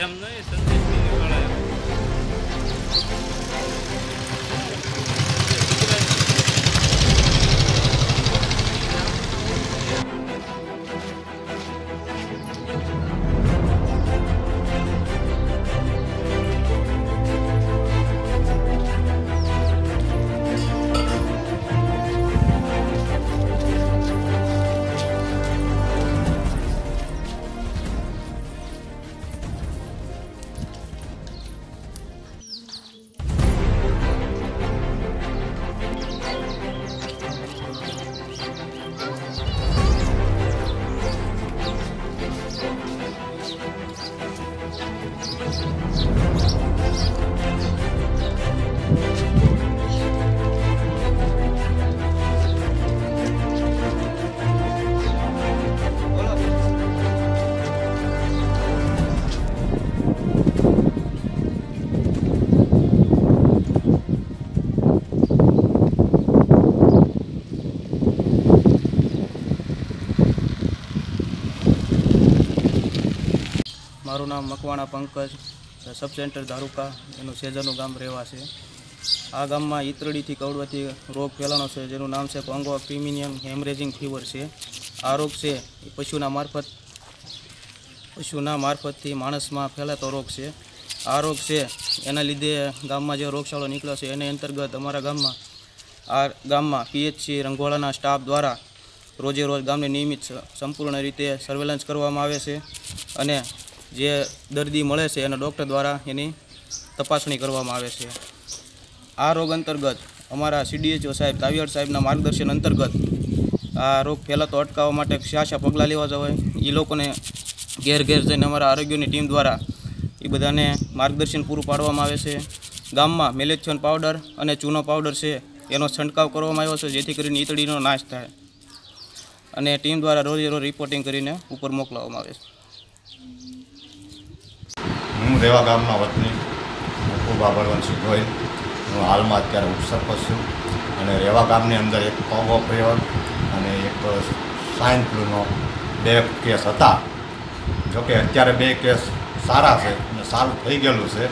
એમ નહીં સંદેશ વાળા મારું નામ મકવાણા પંકજ, સબ સેન્ટર ધારુકા, એનું સેજરનું ગામ રહેવાસે. આ ગામમાં ઈતરડીથી કવડવાથી રોગ ફેલાનો છે, જેનું નામ છે કોંગો ક્રિમિનિયમ હેમરેજિંગ ફીવર છે. આ રોગ છે એ પશુના મારફતથી માણસમાં ફેલાતો રોગ છે. આ રોગ છે એના લીધે ગામમાં જે રોગચાળો નીકળ્યો છે એને અંતર્ગત અમારા ગામમાં પીએચસી રંગોળાના સ્ટાફ દ્વારા રોજે રોજ ગામને નિયમિત સંપૂર્ણ રીતે સર્વેલન્સ કરવામાં આવે છે અને જે દર્દી મળે છે એના ડૉક્ટર દ્વારા એની તપાસણી કરવામાં આવે છે. આ રોગ અંતર્ગત અમારા CDHO સાહેબ તાવિયાડ સાહેબના માર્ગદર્શન અંતર્ગત આ રોગ ફેલાતો અટકાવવા માટે કયા પગલાં લેવા જોઈએ એ લોકોને ઘેર ઘેર જઈને અમારા આરોગ્યની ટીમ દ્વારા એ બધાને માર્ગદર્શન પૂરું પાડવામાં આવે છે. ગામમાં મેલેથિયોન પાવડર અને ચૂનો પાવડર છે એનો છંટકાવ કરવામાં આવ્યો છે, જેથી કરીને ઈતળીનો નાશ થાય અને ટીમ દ્વારા રોજે રોજ રિપોર્ટિંગ કરીને ઉપર મોકલવામાં આવે છે. હું રેવા ગામના વતની મુકુબા બળવંતસિંહ ગોહિલ. હું હાલમાં અત્યારે ઉપસરપંચ છું અને રેવા ગામની અંદર એક કોંગો ફીવર અને એક સ્વાઇન ફ્લૂનો 2 કેસ હતા. જોકે અત્યારે 2 કેસ સારા છે અને સારું થઈ ગયેલું છે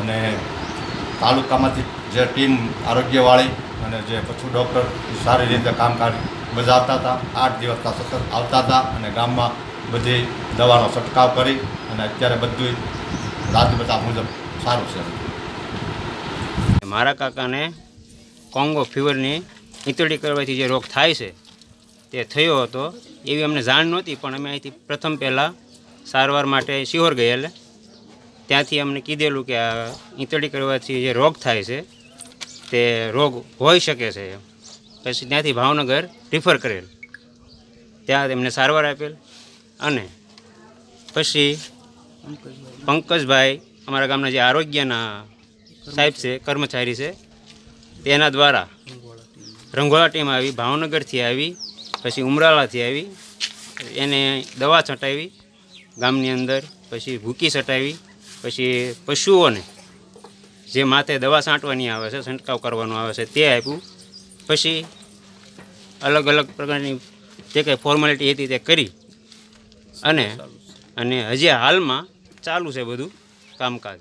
અને તાલુકામાંથી જે ટીમ આરોગ્યવાળી અને જે પશુ ડૉક્ટર સારી રીતે કામકાજ બજાવતા હતા. 8 દિવસના સતત આવતા હતા અને ગામમાં બધી દવાનો છંટકાવ કરી અને અત્યારે બધું રાતબતા મુજબ સારું છે. મારા કાકાને કોંગો ફીવરની ઈતળી કરવાથી જે રોગ થાય છે તે થયો હતો એવી અમને જાણ નહોતી, પણ અમે અહીંથી પ્રથમ પહેલાં સારવાર માટે શિહોર ગયેલા. ત્યાંથી અમને કીધેલું કે આ ઈતળી કરવાથી જે રોગ થાય છે તે રોગ હોઈ શકે છે. પછી ત્યાંથી ભાવનગર રિફર કરેલ, ત્યાં એમને સારવાર આપેલ અને પછી પંકજભાઈ અમારા ગામના જે આરોગ્યના સાહેબ છે, કર્મચારી છે, તેના દ્વારા રંગોળા ટીમ આવી, ભાવનગરથી આવી, પછી ઉમરાળાથી આવી, એને દવા છંટાવી ગામની અંદર, પછી ભૂકી છટાવી, પછી પશુઓને જે માથે દવા છાંટવાની આવે છે, છંટકાવ કરવાનો આવે છે તે આપ્યું. પછી અલગ અલગ પ્રકારની જે કંઈ ફોર્માલિટી હતી તે કરી અને હજી હાલમાં ચાલુ છે બધું કામકાજ.